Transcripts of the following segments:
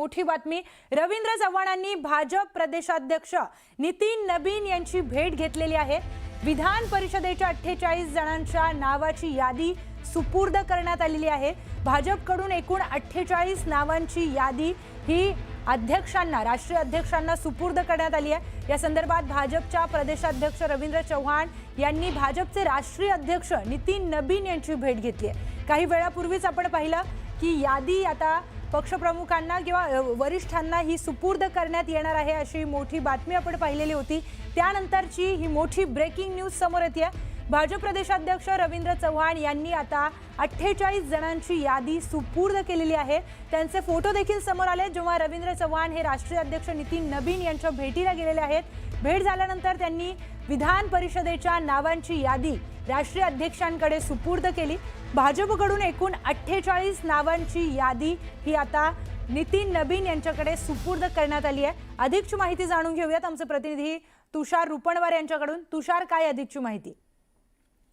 मोठी बातमी, रवींद्र चव्हाणांनी भाजप प्रदेशाध्यक्ष नितीन नबीन यांची भेट घेतलेली आहे। विधान परिषदेच्या 48 जणांच्या नावाची यादी सुपूर्द करण्यात आलेली आहे। भाजपकडून एकूण 48 नावांची यादी ही अध्यक्षांना, राष्ट्रीय अध्यक्षांना सुपूर्द करण्यात आली आहे। या संदर्भात भाजपच्या प्रदेशाध्यक्ष रवींद्र चव्हाण यांनी भाजपचे राष्ट्रीय अध्यक्ष नितीन नबीन यांची भेट घेतली आहे। काही वेळापूर्वीच आपण पाहिलं की यादी आता पक्षप्रमुखांना किंवा वरिष्ठांना ही सुपूर्द करण्यात येणार आहे अशी मोठी बातमी आपण पाहिलेली होती। त्यानंतरची ही मोठी ब्रेकिंग न्यूज समोर येते। भाजप प्रदेशाध्यक्ष रवींद्र चव्हाण यांनी आता 48 जणांची यादी सुपूर्द केलेली आहे। त्यांचे फोटो देखील समोर आले जेव्हा रवींद्र चव्हाण हे राष्ट्रीय अध्यक्ष नितीन नबीन यांच्या भेटीला गेलेले आहेत। भेट झाल्यानंतर त्यांनी विधान परिषदेच्या नावांची यादी राष्ट्रीय अध्यक्षांकडे सुपूर्द केली। भाजपकडून एकूण 48 नावांची यादी ही आता नितीन नबीन यांच्याकडे सुपूर्द करण्यात आली आहे। अधिकची माहिती जाणून घेऊयात आमचे प्रतिनिधी तुषार रुपणवार यांच्याकडून। तुषार, काय अधिकची माहिती?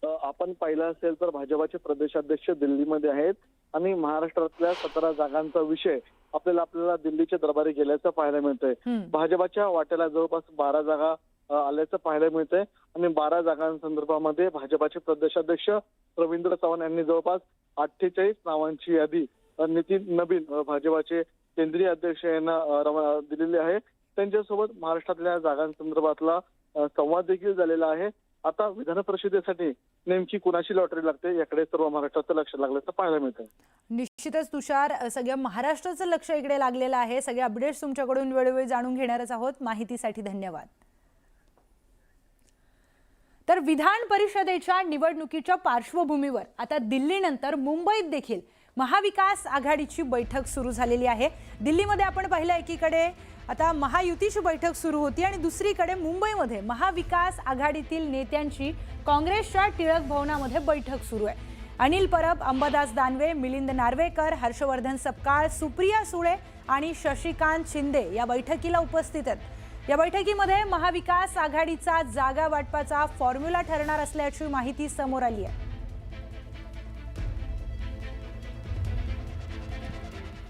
आपण पाहिलं असेल तर भाजपचे प्रदेशाध्यक्ष दिल्लीमध्ये आहेत आणि महाराष्ट्रातल्या 17 जागांचा विषय आपल्याला दिल्लीच्या दरबारी गेल्याचं पाहायला मिळतंय। भाजपच्या वाट्याला जवळपास 12 जागा आल्याचं पाहायला मिळतंय आणि 12 जागांसंदर्भामध्ये भाजपचे प्रदेशाध्यक्ष रवींद्र चव्हाण यांनी जवळपास 48 नावांची यादी नितीन नबीन भाजपचे केंद्रीय अध्यक्ष यांना दिलेली आहे। त्यांच्यासोबत महाराष्ट्रातल्या जागांसंदर्भातला संवाद देखील झालेला आहे। आता विधान परिषदेसाठी नेमकी कुणाची लॉटरी लागते याकडे सर्व महाराष्ट्राचं लक्ष लागल्याचं पाहायला मिळतं। निश्चितच तुषार, सगळ्या महाराष्ट्राचं लक्ष इकडे लागलेलं आहे। सगळे अपडेट्स तुमच्याकडून वेळोवेळी जाणून घेणारच आहोत। माहितीसाठी धन्यवाद। तर विधान परिषदेच्या निवडणुकीच्या पार्श्वभूमीवर आता दिल्लीनंतर मुंबईत देखील महाविकास आघाडीची बैठक सुरू झालेली आहे। दिल्लीमध्ये आपण पाहिलं एकीकडे आता महायुतीची बैठक सुरू होती आणि दुसरीकडे मुंबईमध्ये महाविकास आघाडीतील नेत्यांची काँग्रेसच्या टिळक भवनामध्ये बैठक सुरू आहे। अनिल परब, अंबादास दानवे, मिलिंद नार्वेकर, हर्षवर्धन सपकाळ, सुप्रिया सुळे आणि शशिकांत शिंदे या बैठकीला उपस्थित आहेत। या बैठकीमध्ये महाविकास आघाडीचा जागा वाटपाचा फॉर्म्युला ठरणार असल्याची माहिती समोर आली आहे।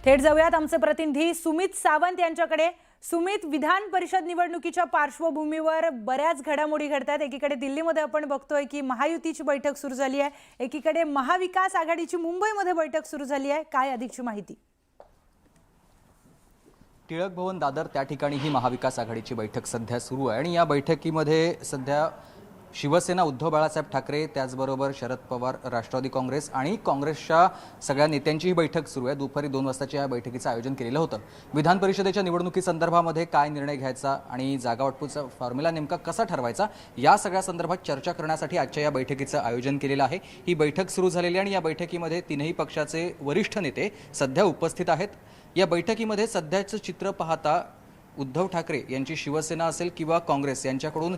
थेट जाऊयात आमचे प्रतिनिधी सुमित सावंत यांच्याकडे। सुमित, विधान परिषद निवडणुकीच्या पार्श्वभूमीवर बऱ्याच घडामोडी घडतात। एकीकडे दिल्लीमध्ये आपण बघतोय की महायुतीची बैठक सुरू झाली आहे, एकीकडे महाविकास आघाडीची मुंबईमध्ये बैठक सुरू झाली आहे। काय अधिकची माहिती? टिळक भवन दादर त्या ठिकाणी ही महाविकास आघाडीची बैठक सध्या सुरू आहे आणि या बैठकीमध्ये सध्या शिवसेना उद्धव बाळासाहेब ठाकरे, त्याचबरोबर शरद पवार, राष्ट्रवादी काँग्रेस आणि काँग्रेसच्या सगळ्या नेत्यांची ही बैठक सुरू आहे। दुपारी 2 वाजताच्या या बैठकीचं आयोजन केलेलं होतं। विधान परिषदेच्या निवडणुकीसंदर्भामध्ये काय निर्णय घ्यायचा आणि जागा वाटपूचा फॉर्म्युला नेमका कसा ठरवायचा या सगळ्या संदर्भात चर्चा करण्यासाठी आजच्या या बैठकीचं आयोजन केलेलं आहे। ही बैठक सुरू झालेली आहे आणि या बैठकीमध्ये तीनही पक्षाचे वरिष्ठ नेते सध्या उपस्थित आहेत। या बैठकीमध्ये सध्याचं चित्र पाहता उद्धव ठाकरे यांची शिवसेना असेल किंवा काँग्रेस यांच्याकडून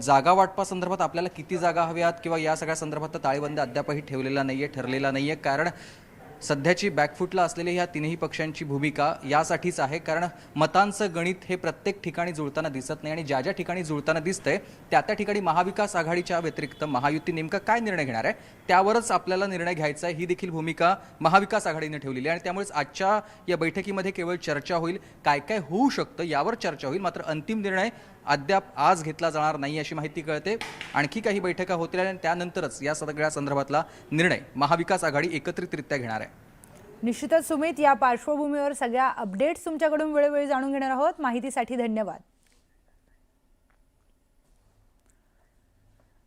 जागा वाटपासंदर्भात आपल्याला किती जागा हव्यात किंवा या सगळ्या संदर्भात तर ताळेबंद अद्यापही ठरलेला नाहीये। कारण सध्याची बॅकफुटला असलेली ह्या तीनही पक्षांची भूमिका यासाठीच आहे, कारण मतांचं गणित हे प्रत्येक ठिकाणी जुळताना दिसत नाही आणि ज्या ज्या ठिकाणी जुळताना दिसतंय त्या ठिकाणी महाविकास आघाडीच्या व्यतिरिक्त महायुती नेमका काय निर्णय घेणार आहे त्यावरच आपल्याला निर्णय घ्यायचा आहे। ही देखील भूमिका महाविकास आघाडीने ठेवलेली आहे आणि त्यामुळेच आजच्या या बैठकीमध्ये केवळ चर्चा होईल, काय काय होऊ शकतं यावर चर्चा होईल, मात्र अंतिम निर्णय अद्याप आज घेतला जाणार नाही अशी माहिती कळते। आणखी काही बैठका होतील आणि त्यानंतरच या सगळ्या संदर्भातला निर्णय महाविकास आघाडी एकत्रितरित्या घेणार आहे। निश्चितच सुमित, या पार्श्वभूमीवर सगळ्या अपडेट्स तुमच्याकडून वेळोवेळी जाणून घेणार आहोत। माहितीसाठी धन्यवाद।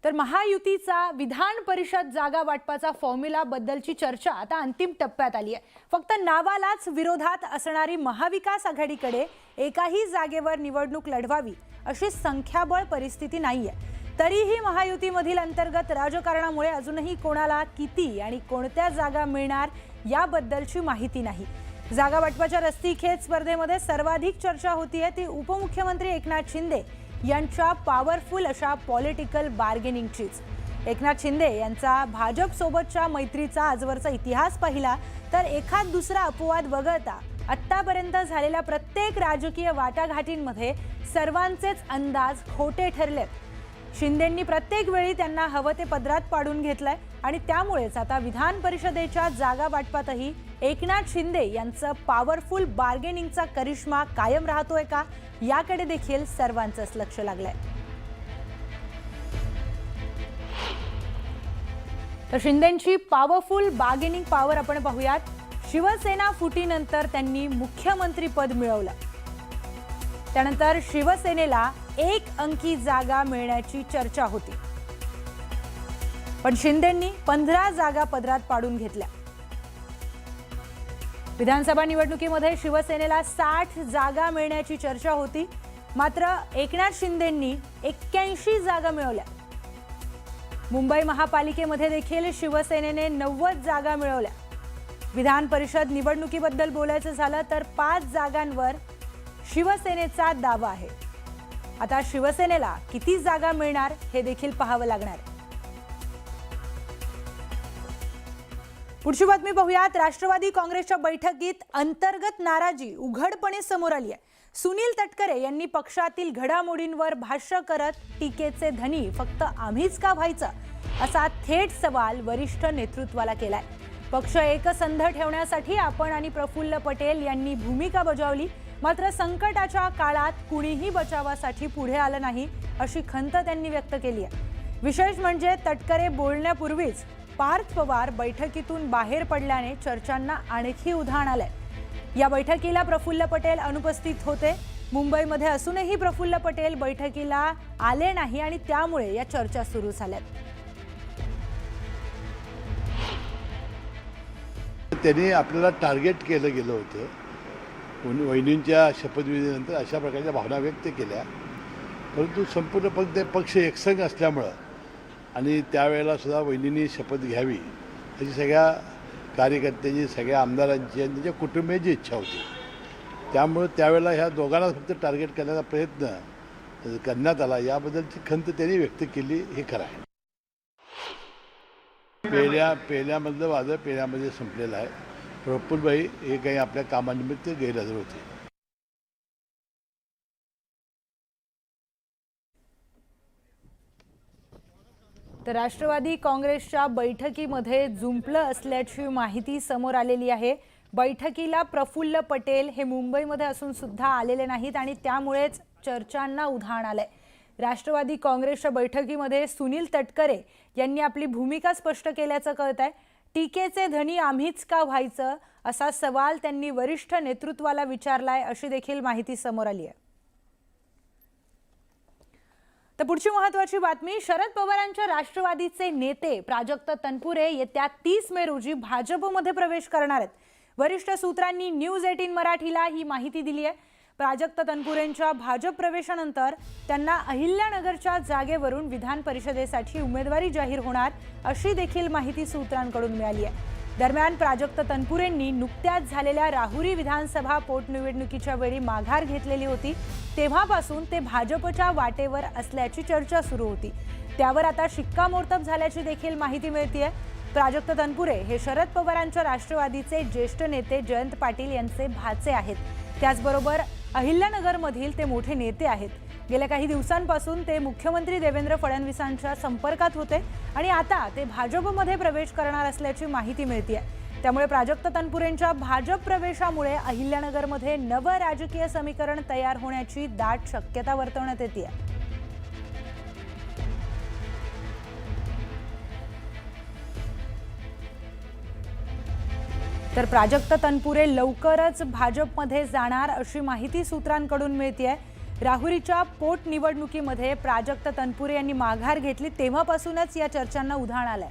तर महायुतीचा विधान परिषद जागा वाटपाचा फॉर्म्युला बद्दलची चर्चा आता अंतिम टप्प्यात आली आहे। फक्त नावालाच विरोधात असणारी महाविकास आघाडीकडे एकाही जागेवर निवडणूक लढवावी अशी संख्याबळ परिस्थिती नाहीये। तरीही महायुतीमधील अंतर्गत राजकारणामुळे अजूनही कोणाला किती आणि कोणत्या जागा मिळणार याबद्दलची माहिती नाही। जागा वाटपाच्या रस्सीखेच स्पर्धेमध्ये सर्वाधिक चर्चा होतीये ती उपमुख्यमंत्री एकनाथ शिंदे यांच्या पॉवरफुल अशा पॉलिटिकल बार्गेनिंगचीच। एकनाथ शिंदे यांचा भाजप सोबतच्या मैत्रीचा आजवरचा इतिहास पाहिला तर एखाद दुसरा अपवाद वगळता आत्तापर्यंत झालेल्या प्रत्येक राजकीय वाटाघाटींमध्ये सर्वांचेच अंदाज खोटे ठरलेत। शिंदेंनी प्रत्येक वेळी त्यांना हवं ते पदरात पाडून घेतलंय आणि त्यामुळेच आता विधान परिषदेच्या जागा वाटपातही एकनाथ शिंदे यांचं पॉवरफुल बार्गेनिंगचा करिश्मा कायम राहतोय का, याकडे देखील सर्वांचंच लक्ष लागलंय. तर शिंदेंची पॉवरफुल बार्गेनिंग पॉवर आपण पाहूयात. शिवसेना फुटीनंतर त्यांनी मुख्यमंत्री पद मिळवलं. त्यानंतर शिवसेनेला 1 अंकी जागा मिळण्याची चर्चा होती, पण शिंदेंनी 15 जागा पदरात पाडून घेतल्या. विधानसभा निवडणुकीमध्ये शिवसेनेला 60 जागा मिळण्याची चर्चा होती, मात्र एकनाथ शिंदेंनी 81 जागा मिळवल्या. मुंबई महापालिकेमध्ये देखील शिवसेनेने 90 जागा मिळवल्या. विधान परिषद निवडणुकीबद्दल बोलायचं झालं तर 5 जागांवर शिवसेनेचा दावा आहे. आता शिवसेनेला किती जागा मिळणार हे देखील पाहावं लागणार आहे. पुढची बातमी पाहूयात. राष्ट्रवादी काँग्रेसच्या बैठकीत अंतर्गत नाराजी उघडपणे समोर आली आहे. सुनील तटकरे यांनी पक्षातील घडामोडींवर भाष्य करत टीकेचे धनी फक्त आम्हीच का व्हायचं, असा थेट सवाल वरिष्ठ नेतृत्वाला केलाय. पक्ष एकसंध ठेवण्यासाठी आपण आणि प्रफुल्ल पटेल यांनी भूमिका बजावली, मात्र संकटाच्या काळात कुणीही बचावासाठी पुढे आलं नाही, अशी खंत त्यांनी व्यक्त केली आहे. विशेष म्हणजे तटकरे बोलण्यापूर्वीच पार्थ पवार बैठकीतून बाहेर पडल्याने चर्चांना आणखी उधाण आलंय. या बैठकीला प्रफुल्ल पटेल अनुपस्थित होते. मुंबईमध्ये असूनही प्रफुल्ल पटेल बैठकीला आले नाही आणि त्यामुळे या चर्चा सुरू झाल्यात. त्यांनी आपल्याला टार्गेट केलं गेलं होतं. वहिनींच्या शपथविधीनंतर अशा प्रकारच्या भावना व्यक्त केल्या, परंतु संपूर्ण पक्ष एकसंघ असल्यामुळं आणि त्यावेळेला सुद्धा वहिनींनी शपथ घ्यावी अशी सगळ्या कार्यकर्त्यांची, सगळ्या आमदारांची आणि त्यांच्या कुटुंबियांची इच्छा होती. त्यामुळं त्यावेळेला ह्या दोघांना फक्त टार्गेट करण्याचा प्रयत्न करण्यात आला. याबद्दलची खंत त्यांनी व्यक्त केली, हे खरं आहे. पेल्यामधलं वादळ पेल्यामध्ये संपलेलं आहे. प्रफुल्लभाई हे काही आपल्या कामानिमित्त गैरहजर होते. तर राष्ट्रवादी काँग्रेसच्या बैठकीमध्ये जुंपलं असल्याची माहिती समोर आलेली आहे. बैठकीला प्रफुल्ल पटेल हे मुंबईमध्ये असून सुद्धा आलेले नाहीत आणि त्यामुळेच चर्चांना उधाण आलंय. राष्ट्रवादी काँग्रेसच्या बैठकीमध्ये सुनील तटकरे यांनी आपली भूमिका स्पष्ट केल्याचं कळत आहे. टीकेचे धनी आम्हीच का व्हायचं, असा सवाल त्यांनी वरिष्ठ नेतृत्वाला विचारलाय, अशी देखील माहिती समोर आली आहे. तर पुढची महत्त्वाची बातमी. शरद पवारांच्या राष्ट्रवादीचे नेते प्राजक्त तनपुरे येत्या 30 मे रोजी भाजपमध्ये प्रवेश करणार आहेत. वरिष्ठ सूत्रांनी न्यूज 18 मराठीला ही माहिती दिली आहे. प्राजक्त तनपुरेंच्या भाजप प्रवेशानंतर त्यांना अहिल्यानगरच्या जागेवरून विधान परिषदेसाठी उमेदवारी जाहीर होणार, अशी देखील माहिती सूत्रांकडून मिळाली आहे. दरम्यान प्राजक्त तनपुरेंनी नुकत्याच झालेल्या राहुरी विधानसभा पोटनिवडणुकीच्या वेळी माघार घेतलेली होती. तेव्हापासून ते भाजपच्या वाटेवर असल्याची चर्चा सुरू होती. त्यावर आता शिक्कामोर्तब झाल्याची देखील माहिती मिळतेय. प्राजक्त तनपुरे हे शरद पवारांच्या राष्ट्रवादीचे ज्येष्ठ नेते जयंत पाटील यांचे भाचे आहेत. त्याचबरोबर अहिल्यानगरमधील ते मोठे नेते आहेत. गेल्या काही दिवसांपासून ते मुख्यमंत्री देवेंद्र फडणवीसांच्या संपर्कात होते आणि आता ते भाजपमध्ये प्रवेश करणार असल्याची माहिती मिळतेय. त्यामुळे प्राजक्त तनपुरेंच्या भाजप प्रवेशामुळे अहिल्यानगरमध्ये नवं राजकीय समीकरण तयार होण्याची दाट शक्यता वर्तवण्यात येते. तर प्राजक्त तनपुरे लवकरच भाजपमध्ये जाणार, अशी माहिती सूत्रांकडून मिळतेय. राहुरीच्या पोटनिवडणुकीमध्ये प्राजक्त तनपुरे यांनी माघार घेतली, तेव्हापासूनच या चर्चांना उधाण आलंय.